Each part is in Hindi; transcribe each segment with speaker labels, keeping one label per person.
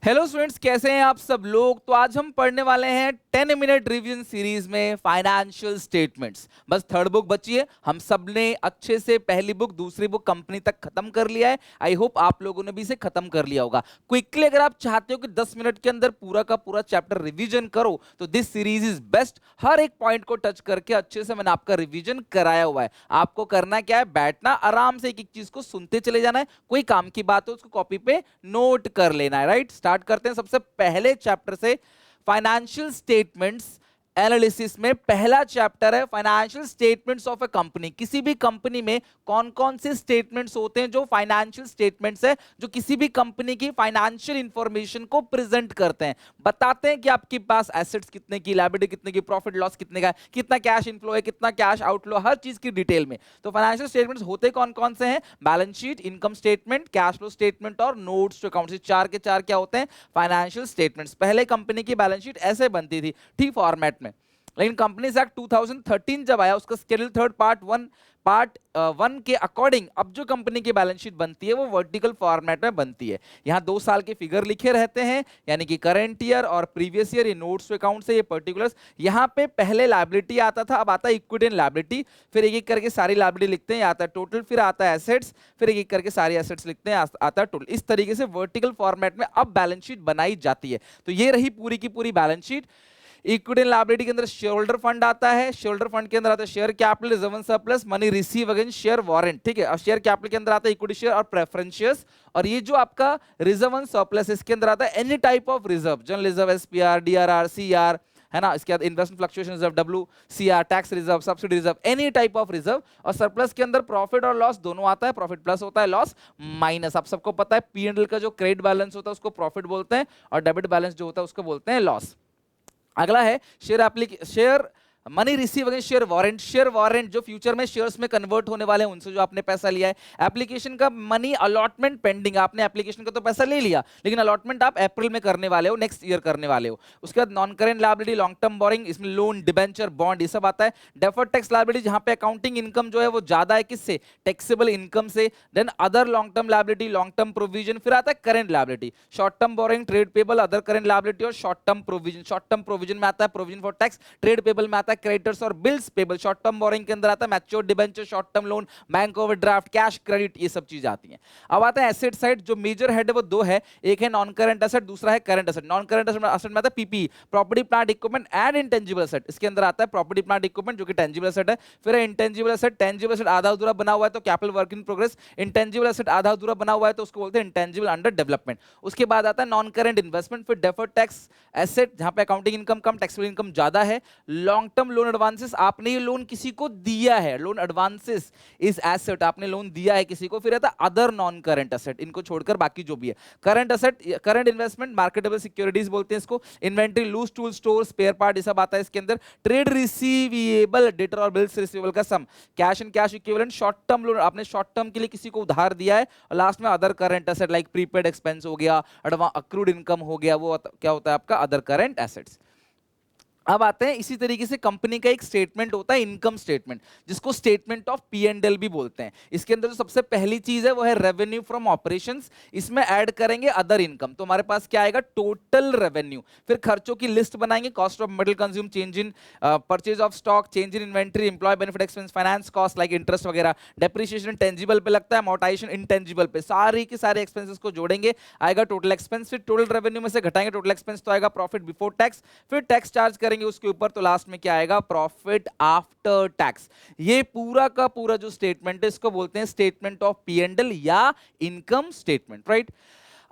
Speaker 1: हेलो स्टूडेंट्स, कैसे हैं आप सब लोग। तो आज हम पढ़ने वाले हैं 10 मिनट रिवीजन सीरीज में फाइनेंशियल स्टेटमेंट्स। बस थर्ड बुक बची है। हम सब ने अच्छे से पहली बुक दूसरी बुक कंपनी तक खत्म कर लिया है। आई होप आप लोगों ने भी इसे खत्म कर लिया होगा। क्विकली अगर आप चाहते हो कि 10 मिनट के अंदर पूरा का पूरा चैप्टर रिवीजन करो तो दिस सीरीज इज बेस्ट। हर एक पॉइंट को टच करके अच्छे से मैंने आपका रिवीजन कराया हुआ है। आपको करना क्या है, बैठना आराम से, एक एक चीज को सुनते चले जाना है। कोई काम की बात हो उसको कॉपी पे नोट कर लेना है। राइट, स्टार्ट करते हैं सबसे पहले चैप्टर से। फाइनेंशियल स्टेटमेंट्स एनालिसिस में पहला चैप्टर है financial statements of A company. किसी भी कंपनी में कौन कौन से स्टेटमेंट्स होते हैं जो फाइनेंशियल स्टेटमेंट्स है, जो किसी भी कंपनी की फाइनेंशियल इंफॉर्मेशन को प्रेजेंट करते हैं, बताते हैं कि आपके पास एसेट्स कितने की, लायबिलिटी कितने की, प्रॉफिट लॉस कितने का है, कितना कैश इनफ्लो है, कितना कैश आउटफ्लो, हर चीज की डिटेल में। तो फाइनेंशियल स्टेटमेंट्स होते कौन कौन से हैं? Balance sheet, income statement, cash flow statement और नोट्स टू अकाउंट। चार के चार क्या होते हैं? Financial statements. पहले कंपनी की बैलेंस शीट ऐसे बनती थी, ठीक फॉर्मेट में। लेकिन कंपनीज एक्ट 2013 जब आया, उसका स्केड्यूल थर्ड पार्ट वन के अकॉर्डिंग अब जो कंपनी की बैलेंस शीट बनती है वो वर्टिकल फॉर्मेट में बनती है। यहाँ 2 साल के फिगर लिखे रहते हैं, यानी कि करंट ईयर और प्रीवियस ईयर, ये नोट्स टू अकाउंट से ये पर्टिकुलर्स। यहाँ पे पहले लायबिलिटी आता था, अब आता है इक्विटी एंड लायबिलिटी, फिर एक एक करके सारी लायबिलिटी लिखते हैं, आता है टोटल, फिर आता है एसेट्स, फिर एक एक करके सारी एसेट्स लिखते हैं, आता है टोटल। इस तरीके से वर्टिकल फॉर्मेट में अब बैलेंस शीट बनाई जाती है। तो ये रही पूरी की पूरी balance sheet. Equity and liability के अंदर शेयर होल्डर फंड आता है, शेयर होल्डर फंड के अंदर आता है share capital, reserve and surplus, money receive against share warrant. ठीक है, अब शेयर कैपिटल के अंदर आता है इक्विटी शेयर और प्रेफरेंस शेयर्स। और ये जो आपका रिजर्व एंड सरप्लस, इसके अंदर आता है any type of reserve, general reserve, SPR, DRR, CR, है ना। इसके बाद investment fluctuation reserve, WCR, tax reserve, subsidy reserve, any type of reserve. और सरप्लस के अंदर प्रॉफिट और लॉस दोनों आता है, प्रॉफिट प्लस होता है, लॉस माइनस। आप सबको पता है पी&एल का जो क्रेडिट बैलेंस होता है उसको प्रॉफिट बोलते हैं और डेबिट बैलेंस जो होता है उसको बोलते हैं लॉस। अगला है share money receive against share warrant. Share warrant जो फ्यूचर में शेयर्स में कन्वर्ट होने वाले हैं, उनसे जो आपने पैसा लिया है। एप्लीकेशन का मनी अलॉटमेंट पेंडिंग, आपने एप्लीकेशन का तो पैसा ले लिया लेकिन अलॉटमेंट आप अप्रैल में करने वाले हो, नेक्स्ट ईयर करने वाले हो। उसके बाद non current liability, long term borrowing, इसमें लोन, डिबेंचर, बॉन्ड, ये सब आता है। डेफर्ड टैक्स लायबिलिटी, जहां पे अकाउंटिंग इनकम जो है वो ज्यादा है, किससे? टैक्सेबल इनकम से। Then other long term liability, long term provision, फिर आता है current liability, short term borrowing, trade payable, other current liability और short term provision. Short term provision में आता है provision for tax, trade payable में आता है क्रेडिटर्स और bills payable, short term borrowing के अंदर आता है mature debenture, short term loan, bank overdraft, cash credit, ये सब चीजें आती हैं। अब आता है एसेट साइड। जो मेजर हेड है वो 2 है, एक है नॉन करंट एसेट, दूसरा है current asset. Non current asset में आता है PP, property plant equipment and intangible asset. इसके अंदर आता है प्रॉपर्टी प्लांट इक्विपमेंट जो कि टेंजिबल एसेट है, फिर है इंटेंजिबल एसेट। टेंजिबल एसेट आधा अधूरा बना हुआ है तो capital work in progress. Intangible asset आधा अधूरा बना हुआ है तो उसको बोलते हैं इंटेंजिबल अंडर डेवलपमेंट। उसके बाद आता है नॉन करंट इन्वेस्टमेंट, फिर डेफर्ड टैक्स एसेट जहां पे अकाउंटिंग इनकम कम, टैक्सेबल इनकम ज्यादा है। लॉन्ग टर्म लोन एडवांसेस, आपने ये लोन किसी को दिया है, लोन एडवांसेस इज एसेट, आपने लोन दिया है किसी को। फिर आता है अदर नॉन करंट एसेट, इनको छोड़कर बाकी जो भी है। Current asset, current investment, marketable securities बोलते हैं इसको। Inventory, loose tool store, spare part, ये सब आता है इसके अंदर। ट्रेड रिसीवेबल, डेटर और बिल्स रिसीवेबल का sum, cash and cash equivalent, short term loan, आपने शॉर्ट टर्म के लिए किसी को उधार दिया है। और लास्ट में other current asset like prepaid expense हो गया, अक्रूड इनकम हो गया, वो क्या होता है आपका अदर करंट एसेट्स। अब आते हैं इसी तरीके से कंपनी का एक स्टेटमेंट होता है इनकम स्टेटमेंट, जिसको स्टेटमेंट ऑफ पी&एल भी बोलते हैं। इसके अंदर जो सबसे पहली चीज है वो है रेवेन्यू फ्रॉम ऑपरेशंस। इसमें ऐड करेंगे अदर इनकम, तो हमारे पास क्या आएगा? Total revenue. फिर खर्चों की लिस्ट बनाएंगे, cost of metal consume, change in purchase of stock, change in inventory, employ benefit expense, finance cost like interest वगैरह, डेप्रिसिएशन टेंजिबल पे लगता है, अमोर्टाइजेशन इंटेंजिबल पे, सारी के सारे एक्सपेंसेस को जोड़ेंगे, आएगा टोटल एक्सपेंस। फिर टोटल रेवेन्यू में से घटाएंगे टोटल एक्सपेंस, तो आएगा प्रॉफिट बिफोर टैक्स। फिर टैक्स चार्ज करेंगे उसके ऊपर, तो लास्ट में क्या आएगा? Profit after tax. ये पूरा का पूरा जो स्टेटमेंट है इसको बोलते हैं स्टेटमेंट ऑफ पी&एल या इनकम स्टेटमेंट, राइट।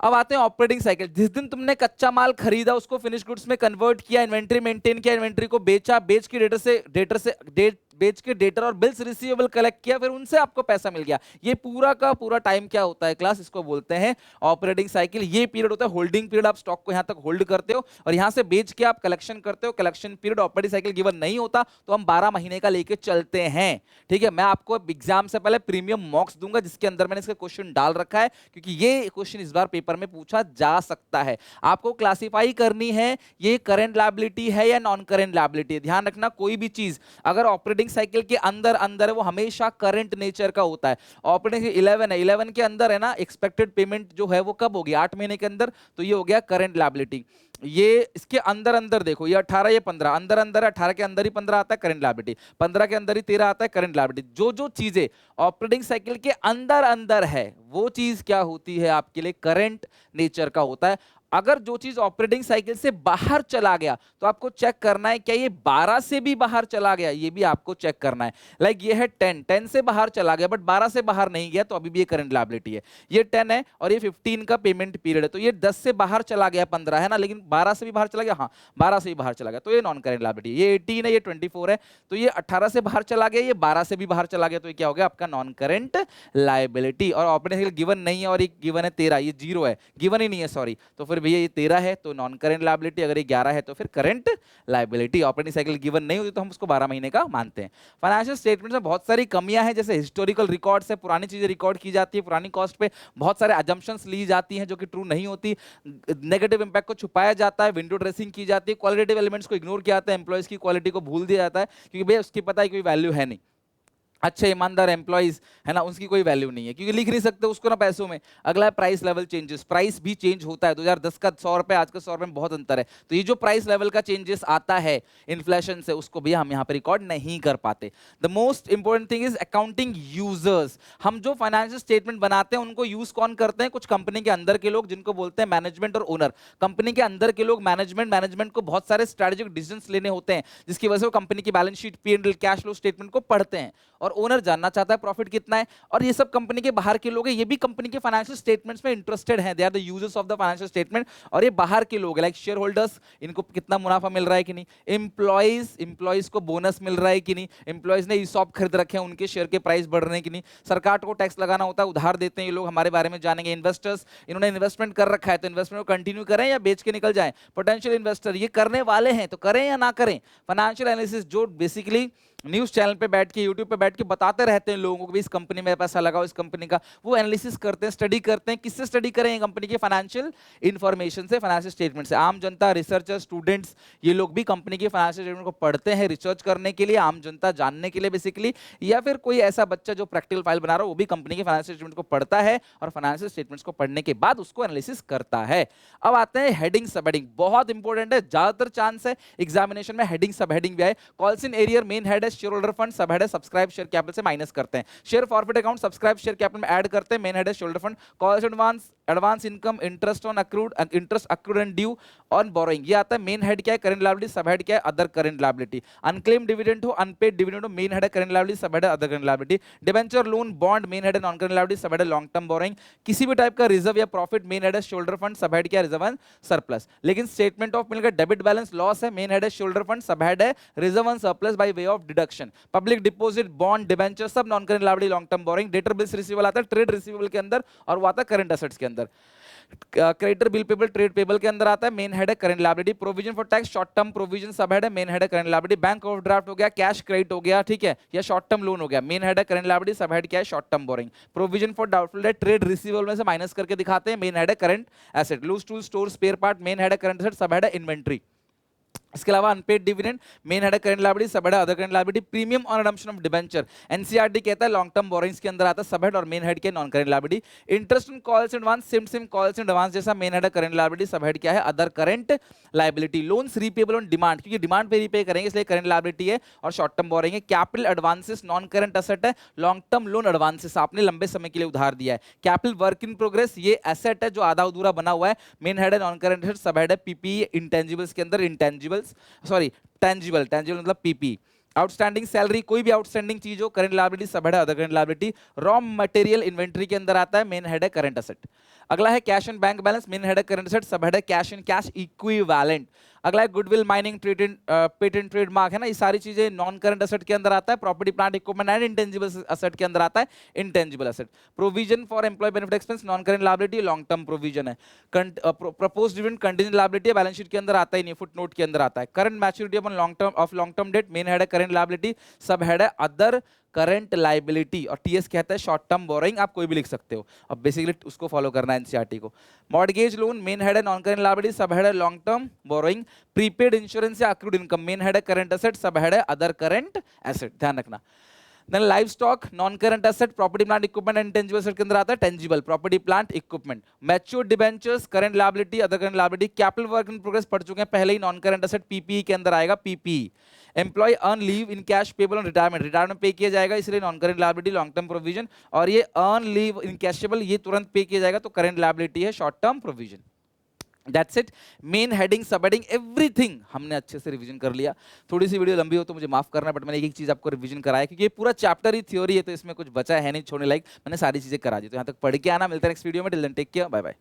Speaker 1: अब आते हैं ऑपरेटिंग साइकिल। जिस दिन तुमने कच्चा माल खरीदा उसको फिनिश गुड्स में कन्वर्ट किया, इन्वेंटरी मेंटेन किया, इन्वेंटरी को बेचा, बेच के डेटर और बिल्स रिसीवेबल कलेक्ट किया, फिर उनसे आपको पैसा मिल गया। ये पूरा का पूरा टाइम क्या होता है क्लास? इसको बोलते हैं ऑपरेटिंग साइकिल। ये पीरियड होता है होल्डिंग पीरियड, आप स्टॉक को यहां तक होल्ड करते हो और यहां से बेच के आप कलेक्शन करते हो। Collection period operating cycle given नहीं होता तो हम 12 महीने का लेके चलते हैं, ठीक है। मैं आपको एग्जाम से पहले प्रीमियम मॉक्स दूंगा जिसके अंदर मैंने इसका क्वेश्चन डाल रखा है, क्योंकि ये क्वेश्चन इस बार पेपर में पूछा जा सकता है। आपको क्लासिफाई करनी है ये करंट लायबिलिटी है या नॉन करंट लायबिलिटी। ध्यान रखना, कोई भी चीज अगर ऑपरेटिंग ऑपरेटिंग साइकिल के अंदर अंदर है वो हमेशा करंट नेचर का होता है। ऑपरेटिंग 11 है, 11 के अंदर है ना एक्सपेक्टेड पेमेंट जो है वो कब होगी, 8 महीने के अंदर, तो ये हो गया करंट लायबिलिटी। ये इसके अंदर अंदर देखो, ये 18 ये 15 अंदर अंदर है, 18 के अंदर ही 15 आता है करंट लायबिलिटी, 15 के अंदर ही 13 आता है करंट लायबिलिटी। जो जो चीजें ऑपरेटिंग साइकिल के अंदर अंदर है वो चीज क्या होती है आपके लिए, करंट नेचर का होता है। अगर जो चीज ऑपरेटिंग साइकिल से बाहर चला गया तो आपको चेक करना है क्या ये 12 से भी बाहर चला गया, ये भी आपको चेक करना है। लाइक ये है 10 से बाहर चला गया बट 12 से बाहर नहीं गया तो अभी भी ये करंट लायबिलिटी है। ये 10 है और ये 15 का पेमेंट पीरियड है, तो ये 10 से बाहर चला गया, 15 है ना, लेकिन 12 से भी बाहर चला गया, हाँ 12 से भी बाहर चला गया तो ये नॉन करंट लायबिलिटी। ये 18 है, ये 24 है, तो ये 18 से बाहर चला गया, ये 12 से भी बाहर चला गया, तो ये क्या हो गया आपका नॉन करंट लायबिलिटी। और ऑपरेटिंग साइकिल गिवन नहीं है और ये गिवन है 13, ये 0 है, गिवन ही नहीं है सॉरी, तो फिर भैया ये 13 है तो नॉन करंट लायबिलिटी, अगर ये 11 है तो फिर current liability. Operating cycle given नहीं होती तो हम उसको 12 महीने का मानते हैं। फाइनेंशियल स्टेटमेंट्स में बहुत सारी कमियां हैं, जैसे हिस्टोरिकल रिकॉर्ड्स है, पुरानी चीजें रिकॉर्ड की जाती है, पुरानी कॉस्ट पे बहुत सारे अजम्पशंस ली जाती हैं जो कि ट्रू नहीं होती, नेगेटिव इंपैक्ट को छुपाया जाता है, विंडो ड्रेसिंग की जाती है, क्वालिटेटिव एलिमेंट्स को इग्नोर किया जाता है, एम्प्लॉइज की क्वालिटी को भूल दिया जाता है क्योंकि भैया उसकी पता है कोई वैल्यू है नहीं। अच्छे ईमानदार एम्प्लॉइज है ना, उसकी कोई वैल्यू नहीं है क्योंकि लिख नहीं सकते उसको ना पैसों में। अगला है प्राइस लेवल चेंजेस, प्राइस भी चेंज होता है, 2010 का 100 रुपए आज का 100 रुपए में बहुत अंतर है, तो ये जो प्राइस लेवल का चेंजेस आता है इन्फ्लेशन से उसको भी हम यहाँ पे रिकॉर्ड नहीं कर पाते। The most important thing is accounting users. हम जो फाइनेंशियल स्टेटमेंट बनाते हैं उनको यूज कौन करते हैं, कुछ कंपनी के अंदर के लोग जिनको बोलते हैं मैनेजमेंट और ओनर। कंपनी के अंदर के लोग मैनेजमेंट को बहुत सारे स्ट्रेटेजिक डिसीजंस लेने होते हैं जिसकी वजह से वो कंपनी की balance sheet, P&L, cash flow statement को पढ़ते हैं और ओनर जानना चाहता है प्रॉफिट कितना है। और ये सब कंपनी के बाहर के लोग हैं, ये भी कंपनी के फाइनेंशियल स्टेटमेंट्स में इंटरेस्टेड हैं, they are the users of the financial statement. और ये बाहर के लोग लाइक शेयर होल्डर्स, इनको कितना मुनाफा मिल रहा है कि नहीं, एम्प्लॉइज को बोनस मिल रहा है कि नहीं, एम्प्लॉइज ने ईसॉप खरीद रखे हैं उनके शेयर के प्राइस बढ़ रहे हैं कि नहीं, सरकार को टैक्स लगाना होता है, उधार देते हैं ये लोग, हमारे बारे में जानेंगे। इन्वेस्टर्स, इन्होंने इन्वेस्टमेंट कर रखा है तो इन्वेस्टमेंट को कंटिन्यू करें या बेच के निकल जाएं। पोटेंशियल इन्वेस्टर, ये करने वाले हैं तो करें या ना करें। फाइनेंशियल एनालिसिस जो बेसिकली न्यूज चैनल पे बैठ के, यूट्यूब पे बैठ के बताते रहते हैं लोगों को भी इस कंपनी में पैसा लगाओ, इस कंपनी का, वो एनालिसिस करते हैं, स्टडी करते हैं। किससे स्टडी करें, कंपनी के फाइनेंशियल इंफॉर्मेशन से, फाइनेंशियल स्टेटमेंट से। आम जनता, रिसर्चर, स्टूडेंट्स, ये लोग भी कंपनी के फाइनेंशियल स्टेटमेंट को पढ़ते हैं रिसर्च करने के लिए, आम जनता जानने के लिए बेसिकली, या फिर कोई ऐसा बच्चा जो प्रैक्टिकल फाइल बना रहा है वो भी कंपनी के फाइनेंशियल स्टेटमेंट को पढ़ता है और फाइनेंशियल स्टेटमेंट्स को पढ़ने के बाद उसको एनालिसिस करता है। अब आते हैं हेडिंग सब हेडिंग, बहुत इंपॉर्टेंट है, ज्यादातर चांस है एग्जामिनेशन में हेडिंग सब हेडिंग भी आए। Calls in arrear, main head है share holder fund, sub head है सब्सक्राइब शेयर कैपिटल से माइनस करते हैं, share forfeit account subscribe share capital में ऐड करते हैं, मेन हेड है share holder fund. Calls advance income, interest on accrued, interest accrued and due on borrowing, ये आता है। मेन हेड क्या है, करंट लायबिलिटी, सब हेड क्या है, other current liability. Unclaim dividend हो, अनपेड डिविडेंड हो, मेन हेड है करंट लायबिलिटी, सब हेड है other current liability. Debenture, loan, bond, main head है non current liability, sub head है लॉन्ग टर्म बोरोइंग। किसी भी टाइप का रिजर्व या प्रॉफिट, मेन हेड है share holder fund, sub head क्या है रिजर्व एंड सरप्लस। लेकिन स्टेटमेंट ऑफ मिलकर डेबिट बैलेंस लॉस है, मेन हेड है share holder fund, sub head है reserve and surplus by way of deduction. Public deposit, bond, debenture सब non current liability, long term borrowing. Debtor bills receivable आता है ट्रेड रिसीवेबल के अंदर और वो आता है करंट एसेट्स के अंदर। Creditor bill payable trade payable के अंदर आता है, मेन हेड है current liability. Provision for tax, short term provision, सब हेड है, मेन हेड है करंट लायबिलिटी। बैंक ओवरड्राफ्ट हो गया, कैश क्रेडिट हो गया, ठीक है, या शॉर्ट टर्म लोन हो गया, मेन हेड है करंट लायबिलिटी, सब हेड क्या है short term borrowing. Provision for doubtful debt, trade receivable में से माइनस करके दिखाते हैं, मेन हेड है current asset. Loose tool, store, spare part, main head है करंट एसेट, सब हेड है इन्वेंट्री। इसके अलावा अनपेड डिविडेंड, मेन हेड है करंट लायबिलिटी, सब हेड है other current liability. Premium on redemption of debenture, NCERT कहता है लॉन्ग टर्म बोरोइंग्स के अंदर आता है, सब हेड और मेन हेड के non current liability. Interest on calls advance, SIM calls advance जैसा, मेन हेड है करंट लायबिलिटी, सब हेड क्या है other current liability. Loans repayable on demand, क्योंकि डिमांड पे रीपे करेंगे इसलिए करंट लायबिलिटी है और शॉर्ट टर्म बोरोइंग है। Capital advances non current asset है, लॉन्ग टर्म लोन एडवांसेस, आपने लंबे समय के लिए उधार दिया है। कैपिटल वर्क इन प्रोग्रेस, ये एसेट है जो आधा अधूरा बना हुआ है, मेन हेड है non current asset, sub head है पीपी। इंटेंजिबल्स के अंदर इंटेंजिबल्स सॉरी टेंजिबल मतलब पीपी। आउटस्टैंडिंग सैलरी, कोई भी आउटस्टैंडिंग चीज हो, करंट लायबिलिटी, सब हेड है other current liability. Raw material inventory के अंदर आता है, मेन हेड है करंट एसेट। अगला है cash and bank balance, main head है करंट एसेट, सब हेड है कैश एंड कैश इक्विवेलेंट। अगला है गुडविल, माइनिंग, पेटेंट ट्रेडमार्क है ना, ये सारी चीजें नॉन करंट एसेट के अंदर आता है। Property plant equipment and intangible asset के अंदर आता है intangible asset. Provision for employee benefit expense, non current liability, long term provision है। Proposed dividend contingent liability, balance sheet के अंदर आता ही नहीं, फुट नोट के अंदर आता है। Current maturity of long term debt, main head है करंट लायबिलिटी, सब हेड है अदर करंट लाइबिलिटी, और टीएस कहता है शॉर्ट टर्म बोरोइंग, आप कोई भी लिख सकते हो। अब बेसिकली उसको फॉलो करना है एनसीईआरटी को। मॉर्गेज लोन मेन हेड है non current liability, sub head है long term borrowing. Prepaid insurance या अक्रूड इनकम मेन हेड है करंट एसेट, सब हेड है अदर करंट एसेट, ध्यान रखना। Then live stock non current asset, property plant equipment and tangible asset के अंदर आता है tangible, property plant equipment. Matured debentures current liability other current liability. Capital work in progress पढ़ चुके हैं पहले ही, नॉन करंट एसेट पीपीई के अंदर आएगा PPE. Employ earn leave in cash payable on retirement, retirement पे किया जाएगा इसलिए non current liability long term provision. और ये अर्न लीव इन कैशेबल, ये तुरंत पे किया जाएगा तो करंट लायबिलिटी है short term provision. That's it. Main heading सब हेडिंग एवरीथिंग हमने अच्छे से रिवीजन कर लिया। थोड़ी सी वीडियो लंबी हो तो मुझे माफ करना, बट मैंने एक एक चीज आपको रिवीजन कराया क्योंकि ये पूरा चैप्टर ही थ्योरी है, तो इसमें कुछ बचा है नहीं छोड़ने लायक, मैंने सारी चीजें करा दी। तो यहाँ तक पढ़ के आना, मिलता है नेक्स्ट वीडियो में। Till then take care, bye bye.